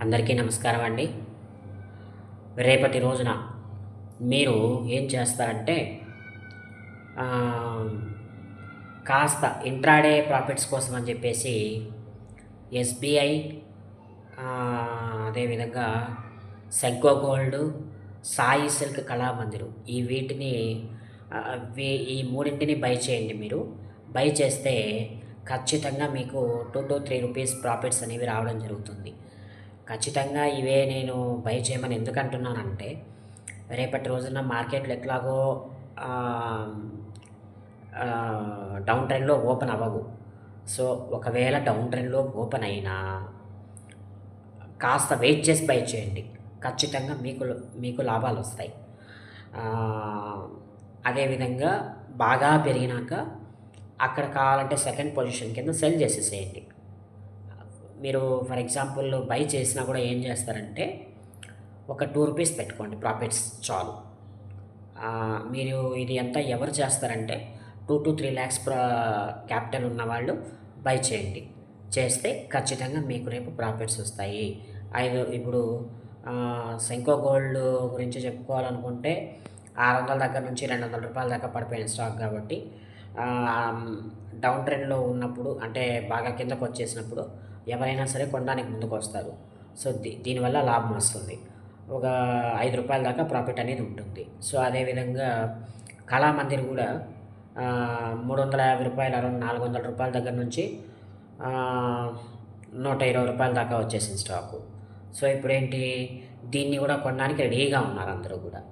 అందరికీ నమస్కారం అండి. రేపటి రోజున మీరు ఏం చేస్తారంటే ఆహ్, కాస్త ఇంట్రాడే ప్రాఫిట్స్ కోసం అని చెప్పేసి ఎస్‌బీఐ అదేవిధంగా సెగ్గో గోల్డ్, సాయి సిల్క్ కళామందిర్ ఈ వీటిని ఈ మూడింటిని బై చేయండి మీరు. బై చేస్తే ఖచ్చితంగా మీకు 2-3 రూపీస్ ప్రాఫిట్స్ అనేవి రావడం జరుగుతుంది. ఖచ్చితంగా ఇవే నేను బై చేయమని ఎందుకంటున్నానంటే, రేపటి రోజున మార్కెట్లు ఎట్లాగో ఆహ్, డౌన్ ట్రెండ్‌లో ఓపెన్ అవ్వవు. సో, ఒకవేళ డౌన్ ట్రెండ్‌లో ఓపెన్ అయినా కాస్త వెయిట్ చేసి బై చేయండి. ఖచ్చితంగా మీకు లాభాలొస్తాయి. ఆహ్, అదేవిధంగా బాగా పెరిగినాక అక్కడ కావాలంటే సెకండ్ పొజిషన్ కింద సెల్ చేసేసేయండి. మీరు ఫర్ ఎగ్జాంపుల్ బై చేసినా కూడా ఏం చేస్తారంటే, ఒక 2 రూపీస్ పెట్టుకోండి ప్రాఫిట్స్ చాలు. మీరు ఇది అంతా ఎవరు చేస్తారంటే 2-3 లాక్స్ క్యాపిటల్ ఉన్నవాళ్ళు బై చేయండి. చేస్తే ఖచ్చితంగా మీకు రేపు ప్రాఫిట్స్ వస్తాయి. ఇప్పుడు సెంకో గోల్డ్ గురించి చెప్పుకోవాలనుకుంటే 600 దగ్గర నుంచి రూ. 200 దాకా పడిపోయిన స్టాక్ కాబట్టి డౌన్ ట్రెండ్‌లో ఉన్నప్పుడు అంటే బాగా కిందకొచ్చేసినప్పుడు ఎవరైనా సరే కొనడానికి ముందుకొస్తారు. సో, దీనివల్ల లాభం వస్తుంది. ఒక రూ. 5 దాకా ప్రాఫిట్ అనేది ఉంటుంది. సో, అదేవిధంగా కళామందిర్ గూడా రూ. 350 అరౌండ్ రూ. 400 దగ్గర నుంచి రూ. 120 దాకా వచ్చేసింది స్టాకు. సో, ఇప్పుడేంటి దీన్ని గూడా కొనడానికి రెడీగా ఉన్నారు అందరూ గూడా.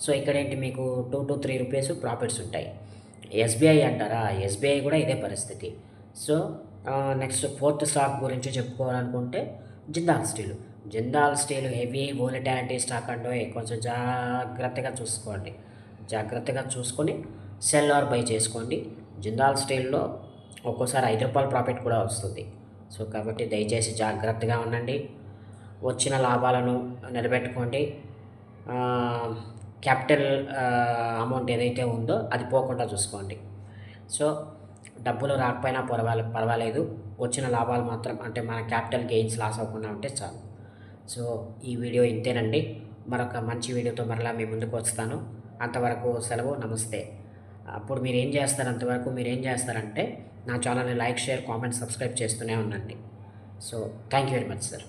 సో, ఇక్కడేంటి మీకు 2-3 రూపీస్ ప్రాఫిట్స్ ఉంటాయి. ఎస్‌బీఐ అంటారా? ఎస్‌బీఐ గూడా ఇదే పరిస్థితి. సో, నెక్స్ట్ ఫోర్త్ స్టాక్ గురించి చెప్పుకోవాలనుకుంటే Jindal steel. Jindal steel heavy volatility stock అండోయ్! కొంచెం జాగ్రత్తగా చూసుకోండి. జాగ్రత్తగా చూసుకొని సెల్ ఆర్ బై చేసుకోండి. జిందాల్ స్టీల్‌లో ఒక్కోసారి రూ. 5 ప్రాఫిట్ కూడా వస్తుంది. సో, కాబట్టి దయచేసి జాగ్రత్తగా ఉండండి. వచ్చిన లాభాలను నిలబెట్టుకోండి. క్యాపిటల్ అమౌంట్ ఏదైతే ఉందో అది పోకుండా చూసుకోండి. సో, డబ్బులు రాకపోయినా పర్వాలేదు. వచ్చిన లాభాలు మాత్రం అంటే మన క్యాపిటల్ గెయిన్స్ లాస్ అవ్వకుండా ఉంటే చాలు. సో, ఈ వీడియో ఇంతేనండి. మరొక మంచి వీడియోతో మరలా మీ ముందుకు వస్తాను. అంతవరకు సెలవు. నమస్తే. అప్పుడు అంతవరకు మీరేం చేస్తారంటే నా ఛానల్‌ని లైక్, షేర్, కామెంట్, సబ్స్క్రైబ్ చేస్తూనే ఉండండి. So, thank you very much sir.